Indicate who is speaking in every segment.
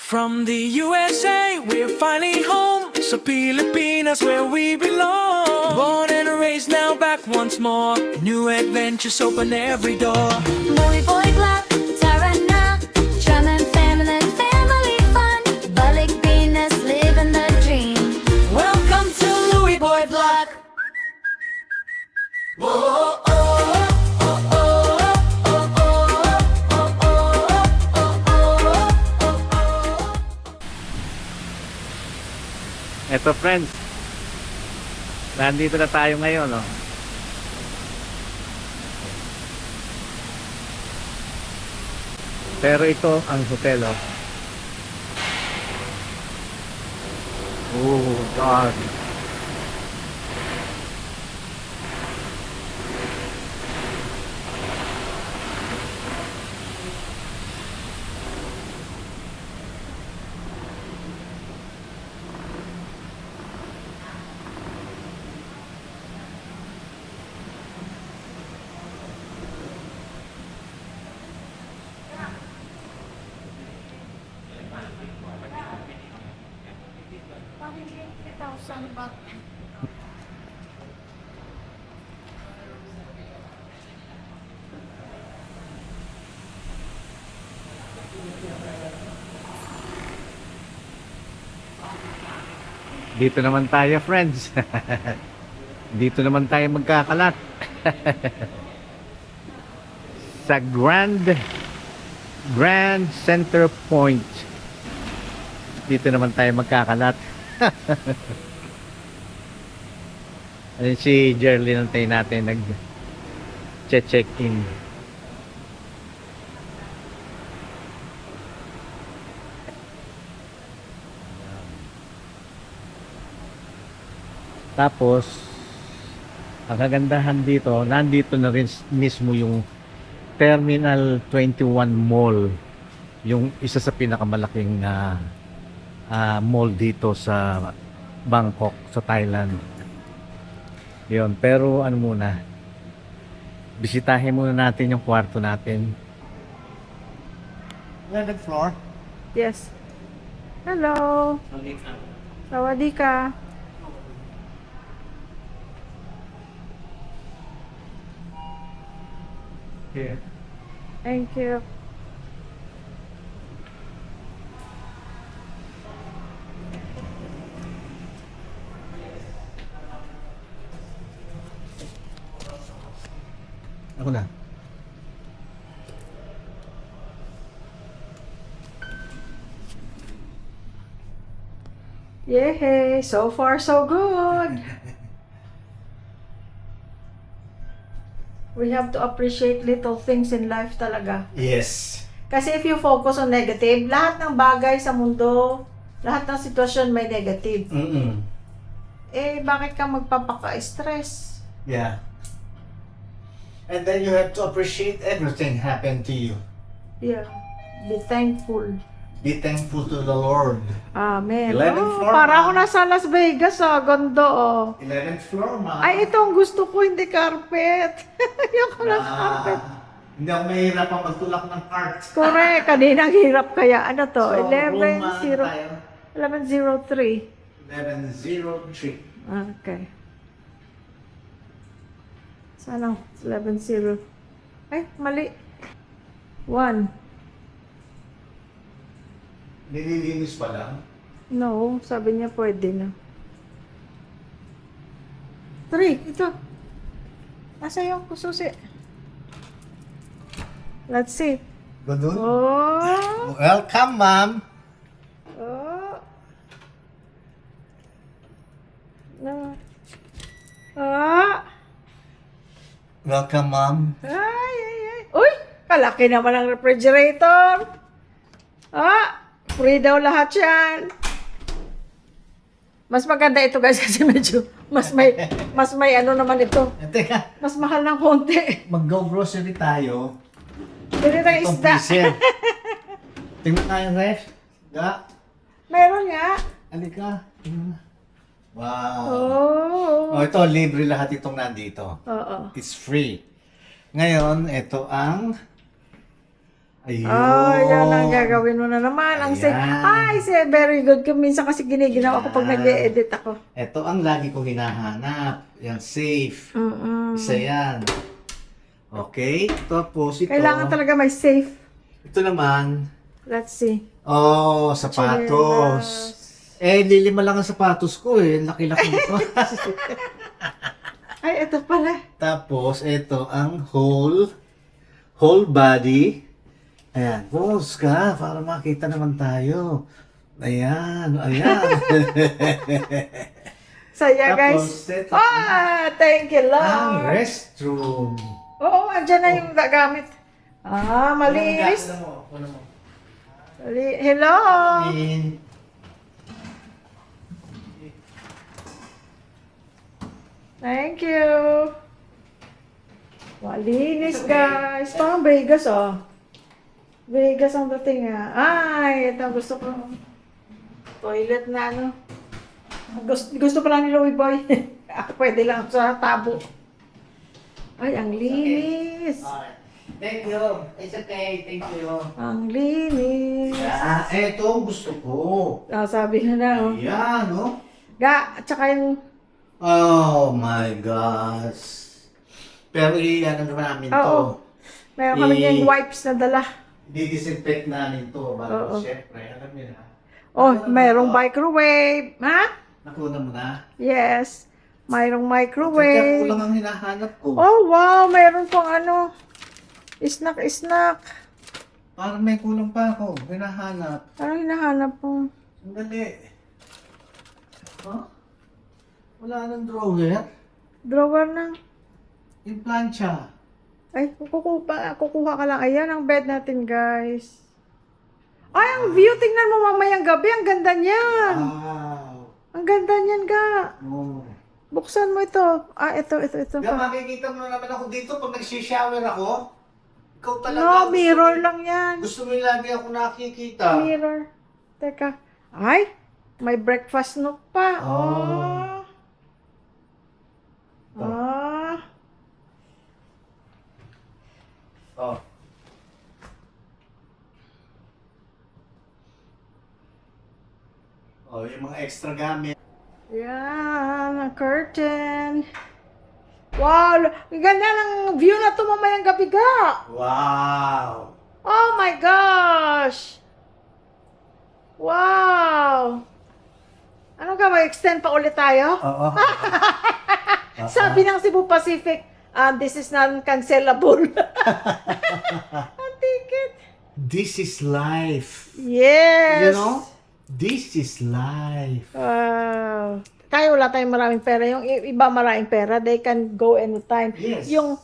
Speaker 1: From the USA, we're finally home. So Pilipinas, where we belong. Born and raised, now back once more. New adventures open every door.
Speaker 2: Louie Boy Club, tara na. Drum and family fun. Balik Pinas, living the dream.
Speaker 1: Welcome to Louie Boy Block. Whoa, oh, oh, oh, oh, oh, oh, oh.
Speaker 3: Eto friends, nandito na tayo ngayon, no? Pero ito ang hotel, oh. Oh God. Dito naman tayo, friends. Dito naman tayo magkakalat. Sa Grand Center Point. Dito naman tayo magkakalat. Ayun si Jerlyn, antay natin nag-check-in. Tapos ang kagandahan dito, nandito na rin mismo yung Terminal 21 Mall, yung isa sa pinakamalaking mall dito sa Bangkok, sa Thailand. Yun, pero ano muna, bisitahin muna natin yung kwarto natin. 11th floor.
Speaker 4: Yes. Hello. Sawadika.
Speaker 3: Here.
Speaker 4: Thank you.
Speaker 3: Ako na.
Speaker 4: Yay! So far, so good. We have to appreciate little things in life talaga.
Speaker 3: Yes.
Speaker 4: Kasi if you focus on negative, lahat ng bagay sa mundo, lahat ng sitwasyon may negative. Eh, bakit ka magpapaka-stress?
Speaker 5: Yeah. And then you have to appreciate everything happened to you.
Speaker 4: Yeah. Be thankful.
Speaker 5: Be thankful to the Lord.
Speaker 4: Amen.
Speaker 5: 11th floor,
Speaker 4: para ako
Speaker 5: ma'am.
Speaker 4: nasa Las Vegas, ganda,
Speaker 5: 11th floor, ma.
Speaker 4: Ay, ito ang gusto ko, hindi carpet. Ayoko ng carpet.
Speaker 5: Hindi ako mahirapan magtulak ng cart.
Speaker 4: Correct. Kaninang hirap kaya. Ano to?
Speaker 5: So,
Speaker 4: 11-0
Speaker 5: tayo.
Speaker 4: 1103.
Speaker 5: 1103.
Speaker 4: Okay. Sana? 11-0. Ay, mali. 1.
Speaker 5: Nililinis pa lang.
Speaker 4: No, sabi niya pwede na. 3. Ito. Nasa yung susi. Let's see.
Speaker 5: Ganun?
Speaker 4: Oh.
Speaker 5: Welcome, ma'am.
Speaker 4: Oh. No. Ah.
Speaker 5: Welcome, ma'am.
Speaker 4: Ay. Uy! Kalaki naman ang refrigerator. Free daw lahat yan. Mas maganda ito guys kasi medyo mas may ano naman ito.
Speaker 5: Teka,
Speaker 4: Mas mahal ng konti.
Speaker 5: mag-go-grocery tayo.
Speaker 4: Pwede tayong
Speaker 5: Itong
Speaker 4: isda.
Speaker 5: freezer. Tingnan tayo, ref. Ga.
Speaker 4: Meron nga.
Speaker 5: Halika. Tingnan. Wow.
Speaker 4: Oh.
Speaker 5: Oh, ito, libre lahat itong nandito.
Speaker 4: Oo.
Speaker 5: It's free. Ngayon, ito ang Ayun.
Speaker 4: Oh, yan ang gagawin mo na naman. Ang safe.
Speaker 5: Ayan.
Speaker 4: Ay, very good. Minsan kasi giniginawa ko pag
Speaker 5: Ayan.
Speaker 4: nag-e-edit ako.
Speaker 5: Ito ang lagi kong hinahanap. Yan, safe.
Speaker 4: Mm-mm.
Speaker 5: Isa yan. Okay. Tapos ito.
Speaker 4: Kailangan talaga may safe.
Speaker 5: Ito naman.
Speaker 4: Let's see.
Speaker 5: Oh, sapatos. Lilima lang ang sapatos ko eh. Laki-laki nito.
Speaker 4: Ay, ito pala.
Speaker 5: Tapos, ito ang whole body. Ayan, pause ka para makita naman tayo. Ayan, ayan.
Speaker 4: Saya,
Speaker 5: Tapos,
Speaker 4: guys.
Speaker 5: ito
Speaker 4: Thank you,
Speaker 5: ang
Speaker 4: Lord.
Speaker 5: restroom.
Speaker 4: Oo, andyan na yung gamit. Malinis.
Speaker 5: Ano mo?
Speaker 4: Hello.
Speaker 5: In.
Speaker 4: Thank you. Malinis, guys. Parang Vegas, oh. Vegas ang dating, ah. Ay, ito gusto ko. Toilet na, ano. Gusto pa lang ni Louie Boy. Ako pwede lang sa tabo. Ay, ang linis.
Speaker 5: Thank you. It's okay. Thank you.
Speaker 4: Ang linis.
Speaker 5: Ito ang gusto ko.
Speaker 4: Sabi na na, oh.
Speaker 5: Ayan, no?
Speaker 4: At saka yung,
Speaker 5: Oh my gosh. Pero ano naman namin to.
Speaker 4: Oo. Meron kami yung wipes na dala.
Speaker 5: Di-disinfect namin to.
Speaker 4: Oo.
Speaker 5: Bago syempre, alam niyo na.
Speaker 4: Oh, mayroong microwave. Ha?
Speaker 5: Nakuha mo na.
Speaker 4: Yes. Mayroong
Speaker 5: Teka,
Speaker 4: microwave.
Speaker 5: kulang ang hinahanap ko.
Speaker 4: Oh, wow. Mayroon pang ano. Snack.
Speaker 5: Parang may kulang pa ako. Hinahanap.
Speaker 4: Anong hinahanap mo?
Speaker 5: Sandali. Huh? Wala nang drawer.
Speaker 4: Drawer na.
Speaker 5: Yung plancha.
Speaker 4: Ay, kukuha ka lang. Ayan ang bed natin, guys. Ay, ang view. Tingnan mo mamayang gabi. Ang ganda niyan.
Speaker 5: Wow.
Speaker 4: Ang ganda niyan, ga.
Speaker 5: Oh.
Speaker 4: Buksan mo ito. Ito
Speaker 5: Ga,
Speaker 4: pa.
Speaker 5: makikita mo naman ako dito pag nag-shower ako. Ikaw talaga.
Speaker 4: No, mirror lang yan.
Speaker 5: Gusto mo yung lagi ako nakikita.
Speaker 4: Mirror. Teka. Ay, may breakfast nook pa. Oh.
Speaker 5: Oh. Oh, yung mga extra gamit.
Speaker 4: Yan, ang curtain. Wow, ang ganda ng view na ito mamayang gabi, ga.
Speaker 5: Wow!
Speaker 4: Oh my gosh. Wow. Ano ka, mag-extend pa ulit tayo?
Speaker 5: Oo.
Speaker 4: Sabi ng Cebu Pacific, this is non-cancelable. Ang ticket.
Speaker 5: This is life.
Speaker 4: Yes.
Speaker 5: You know? This is life.
Speaker 4: Wow. Tayo wala tayong maraming pera. Yung iba maraming pera, they can go anytime.
Speaker 5: Yes.
Speaker 4: Yung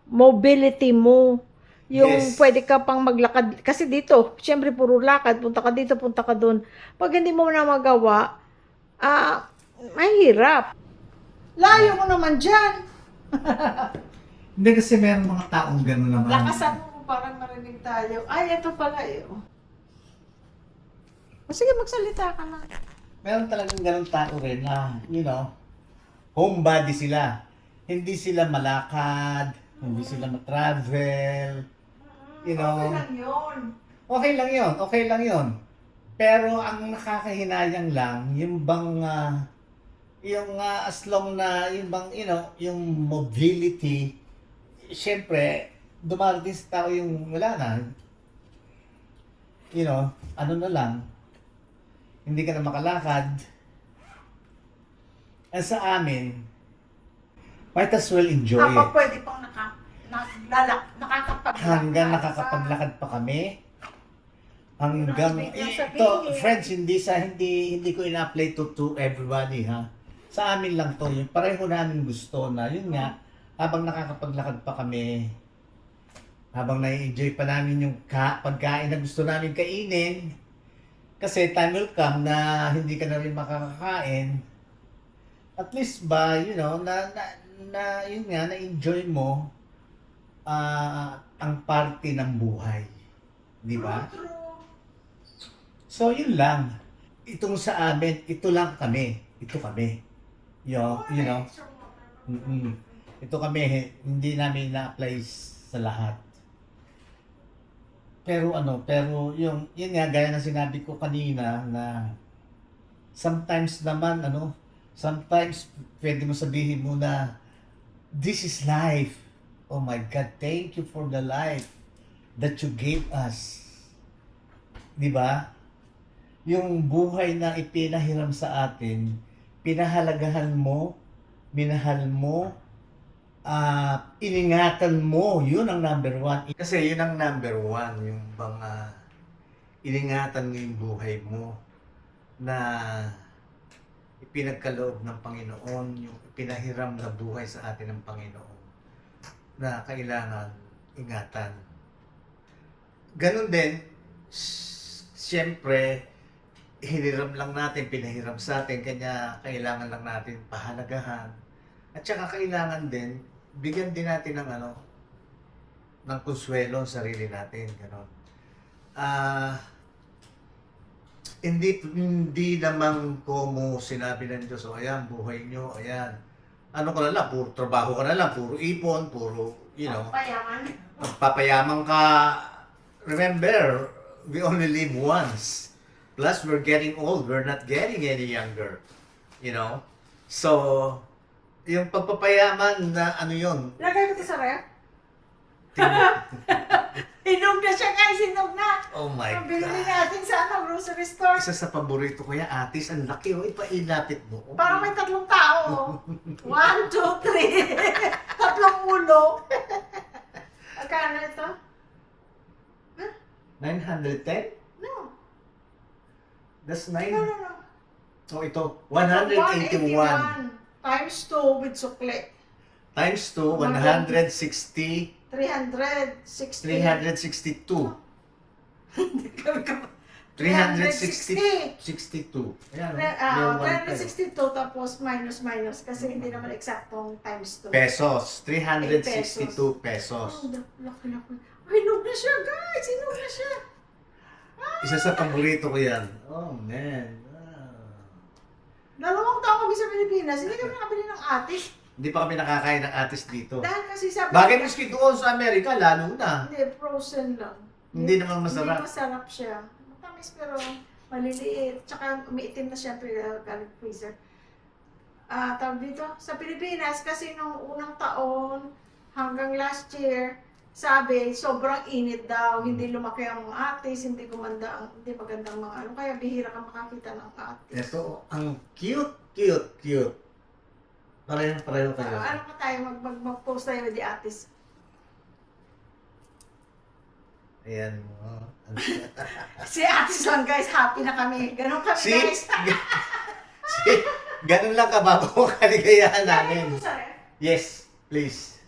Speaker 4: mobility mo. Yung
Speaker 5: Yes.
Speaker 4: pwede ka pang maglakad. Kasi dito, syempre puro lakad. Punta ka dito, punta ka doon. Pag hindi mo na magawa, mahirap. Layo mo naman dyan.
Speaker 5: Hindi kasi meron mga taong gano'n naman.
Speaker 4: Lakasan mo parang marinig tayo. Ay, ito pala eh. Oh. Sige, magsalita ka na.
Speaker 5: Meron talagang gano'ng tao rin na, you know, homebody sila. Hindi sila malakad, hindi sila matravel, you know.
Speaker 4: Okay lang yun.
Speaker 5: Okay lang yun. Pero ang nakakahinayang lang, yung bang, as long na, yung bang, you know, yung mobility, syempre, dumarating sa tao yung wala na. You know, ano na lang, hindi ka na makalakad. At sa amin, might as well enjoy it.
Speaker 4: Pwede pang nakakapag
Speaker 5: Hanggang nakakapaglakad pa kami. Hanggang
Speaker 4: Ibig sabihin.
Speaker 5: ito, friends, hindi ko ina-apply to everybody, ha. Sa amin lang to, yung pareho namin gusto na yun nga, habang nakakapaglakad pa kami, habang nai-enjoy pa namin yung pagkain na gusto namin kainin, kasi time will come na hindi ka na rin makakakain, at least ba, you know, na yun nga, na-enjoy mo ang party ng buhay. Di ba? So, yun lang. Itong sa amin, ito lang kami. Ito kami. You know? Ito kami, hindi namin na-apply sa lahat. pero yun nga, gaya na sinabi ko kanina na sometimes naman, sometimes pwede mo sabihin mo na, this is life. Oh my God, thank you for the life that you gave us. Di ba? Yung buhay na ipinahiram sa atin, pinahalagahan mo, minahal mo, iningatan mo, yun ang number one. Kasi yun ang number one, yung bang iningatan mo yung buhay mo na ipinagkaloob ng Panginoon, yung pinahiram na buhay sa atin ng Panginoon na kailangan ingatan. Ganun din, siyempre, hiniram lang natin, pinahiram sa atin, kanya kailangan lang natin pahalagahan. At saka kailangan din, bigyan din natin ng ng konsuelo sa sarili natin, gano'n. Hindi naman como sinabi ng Diyos, o ayan, buhay nyo, ayan. Ano ka na lang, puro trabaho ka na lang, puro ipon, puro,
Speaker 4: Payaman.
Speaker 5: papayaman ka. Remember, we only live once. Plus, we're getting old. We're not getting any younger. So, yung pagpapayaman na yun,
Speaker 4: Lagay ko ito sa ref. Hinog na siya guys, hinog na.
Speaker 5: oh my
Speaker 4: Pabili
Speaker 5: God.
Speaker 4: natin sa grocery store.
Speaker 5: Isa sa paborito ko yan, atis, ang laki, ipailapit mo.
Speaker 4: Parang may 3 tao. 1, 2, 3. 3 ulo. Magkano ito?
Speaker 5: 910?
Speaker 4: No.
Speaker 5: That's
Speaker 4: No,
Speaker 5: 9.
Speaker 4: no, no.
Speaker 5: Oh, ito, 181.
Speaker 4: Times 2 with sukle.
Speaker 5: Times 2, 160,
Speaker 4: 360.
Speaker 5: 362. 362. Ayan, yung
Speaker 4: 362 tapos minus kasi hindi naman eksaktong times 2.
Speaker 5: pesos. 362 pesos.
Speaker 4: Oh, laki. Ay, hinog na siya guys! Hinog na siya!
Speaker 5: Isa sa paborito ko yan. Oh, man.
Speaker 4: 2 taon kami sa Pilipinas, hindi kami nakabili ng atis.
Speaker 5: Hindi pa kami nakakain ng atis dito.
Speaker 4: Dahil kasi sabi
Speaker 5: Bakit miski doon sa Amerika, lalo na.
Speaker 4: Hindi, frozen lang.
Speaker 5: Hindi naman masarap.
Speaker 4: Hindi masarap siya. Matamis pero maliliit. Tsaka umiitim na siya galing freezer. Tawag dito, sa Pilipinas kasi nung unang taon hanggang last year, sabi, sobrang init daw, hindi lumaki ang mga atis, hindi magandang mga kaya bihira ka makakita ng atis.
Speaker 5: Ito, ang cute. Pareho kayo.
Speaker 4: Ano pa tayo, mag-post tayo with the atis.
Speaker 5: Ayan.
Speaker 4: Si atis lang guys, happy na kami. Ganon kami guys.
Speaker 5: Ganun lang kababaw ang kaligayahan namin.
Speaker 4: Kaya ito sa ref.
Speaker 5: Yes, please.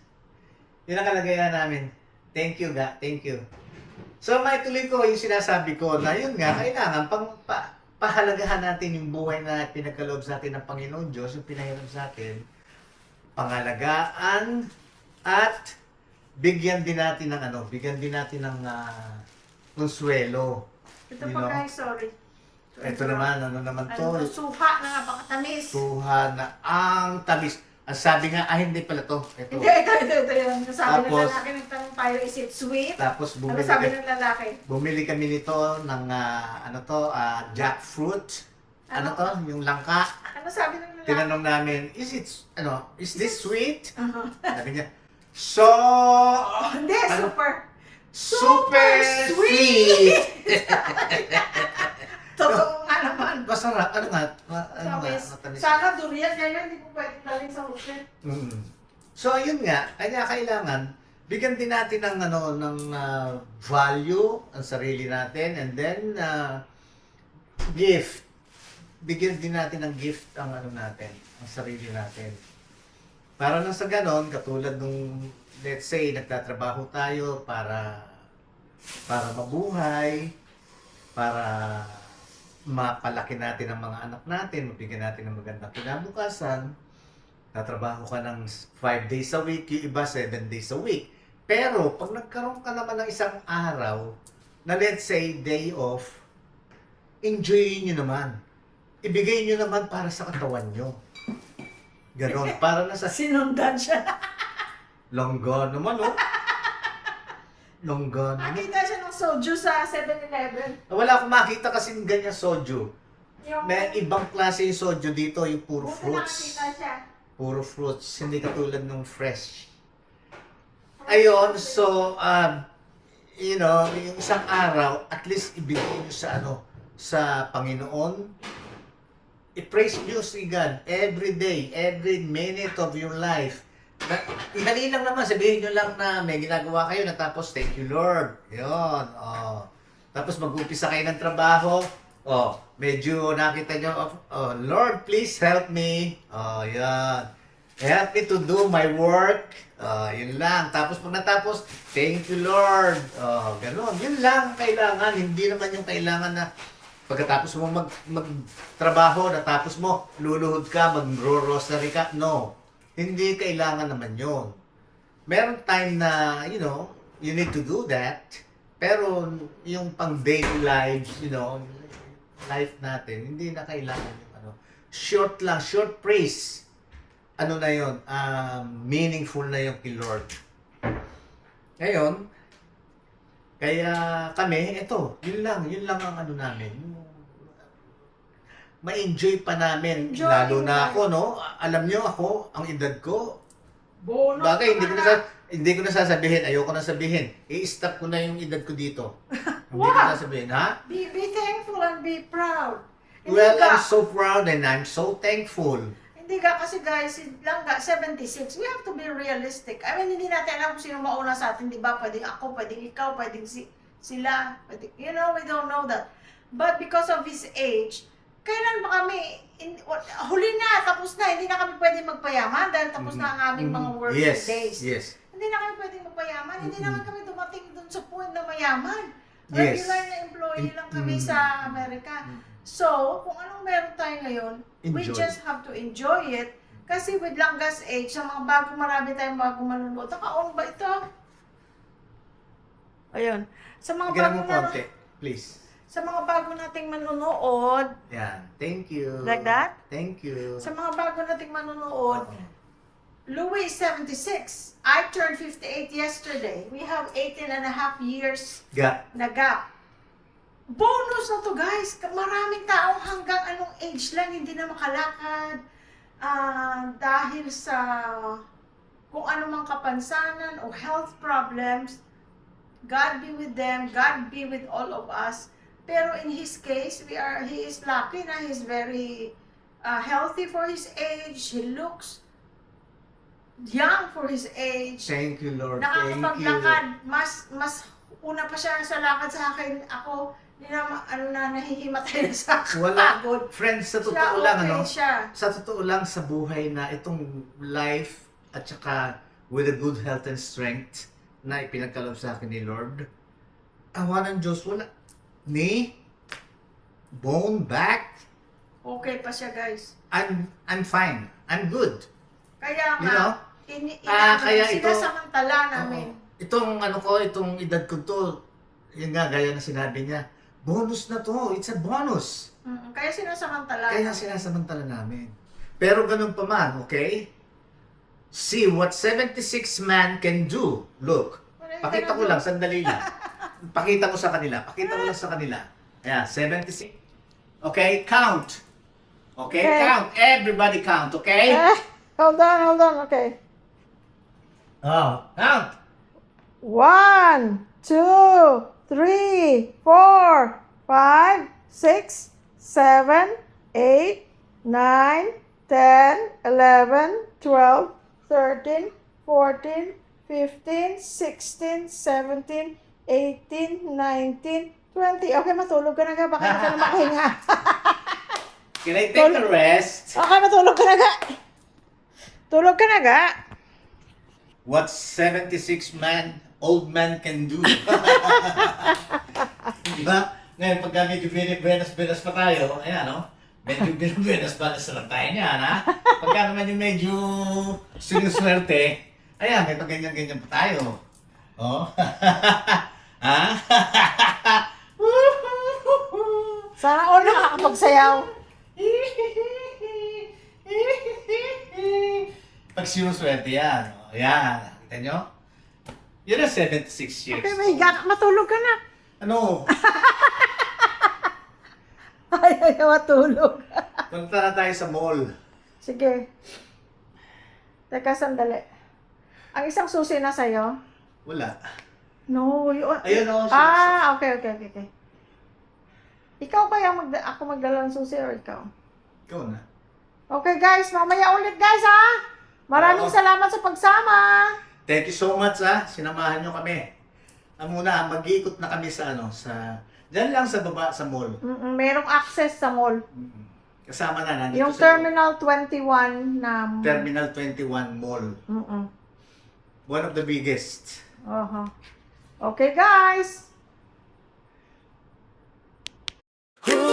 Speaker 5: Yun ang kalagayan namin. Thank you, thank you. So, maituloy ko yung sinasabi ko na yun nga, kailangan pahalagahan natin yung buhay na pinagkaloob sa atin ng Panginoon Diyos, yung pinahiram sa atin, pangalagaan at bigyan din natin ng konsuelo.
Speaker 4: Ito pa guys, sorry.
Speaker 5: Ito naman, to?
Speaker 4: Suha na nga, baka tamis.
Speaker 5: Suha na ang tamis. Ang sabi nga, hindi pala to. Ito.
Speaker 4: Hindi, ito yun. Sabi ng
Speaker 5: Tapos,
Speaker 4: lalaki ng tanong tayo, is it sweet?
Speaker 5: Tapos
Speaker 4: Ano sabi ng lalaki?
Speaker 5: bumili kami nito ng jackfruit. Ano
Speaker 4: Ano?
Speaker 5: to? Yung langka.
Speaker 4: Ano sabi ng lalaki?
Speaker 5: Tinanong namin, is this sweet?
Speaker 4: Uh-huh.
Speaker 5: Sabi niya, so,
Speaker 4: Hindi,
Speaker 5: Ano?
Speaker 4: super
Speaker 5: sweet!
Speaker 4: Totoo nga naman.
Speaker 5: Masarap.
Speaker 4: Tamis.
Speaker 5: Matamis.
Speaker 4: Sana durian, kaya hindi ko pwede daling sa hukit.
Speaker 5: So, ayun nga, kaya kailangan, bigyan din natin ng value ang sarili natin, and then, gift. Bigyan din natin ng gift ang natin, ang sarili natin. Para lang sa ganon, katulad nung, let's say, nagtatrabaho tayo para mabuhay, para mapalaki natin ang mga anak natin, mabigyan natin ng magandang kinabukasan. Tatrabaho ka ng 5 days a week, yung iba 7 days a week. Pero, pag nagkaroon ka naman ng isang araw, na let's say, day off, enjoyin nyo naman. Ibigay nyo naman para sa katawan nyo. Ganon, para na sa
Speaker 4: Sinundan siya.
Speaker 5: longga naman, oh. Longga naman.
Speaker 4: Nakita siya nung soju sa 7-Eleven.
Speaker 5: Wala akong makita kasi ganyan soju.
Speaker 4: Yung
Speaker 5: May ibang klase yung soju dito, yung puro
Speaker 4: buti
Speaker 5: fruits.
Speaker 4: nakakita siya.
Speaker 5: Puro fruits, hindi katulad nung fresh. Ayun, so, you know, yung isang araw, at least ibigay nyo sa sa Panginoon. I-praise nyo si God every day, every minute of your life. Dali lang naman, sabihin nyo lang na may ginagawa kayo na tapos, thank you Lord. Yun, oh. Tapos mag-upisa kayo ng trabaho. Oh, medyo nakita nyo, oh, Lord, please help me. Oh, yan. Help me to do my work. Yun lang. Tapos pag natapos, thank you Lord. Oh, ganun. Yun lang ang kailangan. Hindi naman yung kailangan na pagkatapos mo magtrabaho, natapos mo, luluhod ka, magro-rosary ka. No. Hindi kailangan naman yun. Meron time na, you know, you need to do that. Pero yung pang daily lives, you know, life natin, hindi na kailangan yung short lang, short praise. Ano na yun? Meaningful na yung kay Lord. Ngayon, kaya kami, yun lang ang namin. Ma-enjoy pa namin.
Speaker 4: Enjoy
Speaker 5: Lalo
Speaker 4: yung
Speaker 5: na ako, no? Alam nyo ako, ang edad ko.
Speaker 4: Bonus
Speaker 5: Bagay,
Speaker 4: pa na.
Speaker 5: hindi ko na sasabihin. Ayoko na sabihin. I-stop ko na yung edad ko dito. Hindi ko
Speaker 4: Wow.
Speaker 5: na sabihin, ha?
Speaker 4: Be thankful and be proud.
Speaker 5: Well,
Speaker 4: Hindi ka,
Speaker 5: I'm so proud and I'm so thankful.
Speaker 4: hindi ka kasi guys, lang 76. We have to be realistic. I mean, hindi natin alam kung sino mauna sa atin, di ba? Pwedeng ako, pwedeng ikaw, pwedeng sila. Pwedeng, you know, we don't know that. But because of his age, kailan ba kami, huli na, tapos na, hindi na kami pwedeng magpayaman dahil tapos na ang aming mga working
Speaker 5: Yes,
Speaker 4: days.
Speaker 5: yes.
Speaker 4: Hindi na kami pwedeng magpayaman, hindi naman kami dumating dun sa point na mayaman.
Speaker 5: Yes.
Speaker 4: Regular na employee lang kami sa Amerika. So, kung anong meron tayo ngayon, we
Speaker 5: Enjoy.
Speaker 4: just have to enjoy it. Kasi with Langgas age, sa mga marami tayong bagong manunood. Naka-on ba ito? Ayun. Sa mga
Speaker 5: Bigyan mo
Speaker 4: bagong
Speaker 5: konti, please.
Speaker 4: sa mga bago nating manunood,
Speaker 5: Yan. Thank you.
Speaker 4: Like that?
Speaker 5: Thank you.
Speaker 4: sa mga bago nating manunood,
Speaker 5: Oo.
Speaker 4: Louis is 76. I turned 58 yesterday. We have 18 and a half years na gap. Bonus na to guys. Maraming taong hanggang anong age lang hindi na makalakad dahil sa kung ano mang kapansanan o health problems. God be with them. God be with all of us. Pero in his case, he is lucky na he's very healthy for his age. He looks young for his age.
Speaker 5: Thank you, Lord. Thank you.
Speaker 4: Nakakapaglakad, mas una pa siya sa lakad sa akin. Ako, nahihimatay na sa
Speaker 5: Wala.
Speaker 4: pagod.
Speaker 5: Friends, sa
Speaker 4: Siya,
Speaker 5: totoo lang,
Speaker 4: okay siya.
Speaker 5: sa totoo lang sa buhay na itong life at saka with a good health and strength na ipinagkaloob sa akin ni Lord, awa ng Diyos, wala. Knee, bone, back,
Speaker 4: Okay pa siya, guys.
Speaker 5: I'm fine. I'm good.
Speaker 4: Kaya
Speaker 5: You know?
Speaker 4: nga,
Speaker 5: Kaya ito-
Speaker 4: sinasamantala namin.
Speaker 5: Itong itong edad ko to, yun nga, gaya na sinabi niya, bonus na to. It's a bonus.
Speaker 4: Kaya sinasamantala
Speaker 5: Kaya
Speaker 4: namin.
Speaker 5: sinasamantala namin. Pero ganun pa man, okay? See what 76 man can do. Look, pakita ko lang, sandali lang. Pakita ko sa kanila. Pakita ko lang sa kanila. Ayan, 76. Okay, count. Okay,
Speaker 4: Okay.
Speaker 5: count. Everybody count, okay?
Speaker 4: Hold on, okay.
Speaker 5: Oh, count.
Speaker 4: 1, 2, 3, 4, 5, 6, 7, 8, 9, 10, 11, 12, 13, 14, 15, 16, 17, 18, 19, 20. Okay, matulog ka na ga. Baka ka na makahinga.
Speaker 5: Can I take a rest?
Speaker 4: Okay, matulog ka na ga. Tulog ka na ga.
Speaker 5: What 76 old man can do. Diba? Ngayon, pagka medyo benas pa tayo, ayan, no? Medyo benas lang tayo niyan, ha? Pagka naman yung medyo sinuswerte, ayan, may pag-ganyan-ganyan pa tayo. Oh. Ha?
Speaker 4: Sana all nakakapagsayaw.
Speaker 5: Pag sinuswerte yan. O, yan. Kita nyo? Yun ang 76 years.
Speaker 4: Okay, mahiga ka. Matulog ka na.
Speaker 5: Ano?
Speaker 4: Ay, matulog.
Speaker 5: Punta na tayo sa mall.
Speaker 4: Sige. Teka, sandali. Ang isang susi na sa'yo?
Speaker 5: Wala.
Speaker 4: No, yun.
Speaker 5: Ayun, oh,
Speaker 4: Okay. Ikaw kaya ako magdala ng susi or ikaw?
Speaker 5: Ikaw na.
Speaker 4: Okay guys, mamaya ulit guys ha. Maraming
Speaker 5: Oo.
Speaker 4: salamat sa pagsama.
Speaker 5: Thank you so much ha. Sinamahan nyo kami. Muna, mag-iikot na kami sa dyan lang sa baba sa mall.
Speaker 4: Merong access sa mall.
Speaker 5: Kasama na nandito
Speaker 4: Yung
Speaker 5: sa
Speaker 4: Terminal 21 na...
Speaker 5: Terminal 21 Mall. One of the biggest.
Speaker 4: Okay guys.
Speaker 1: Ooh,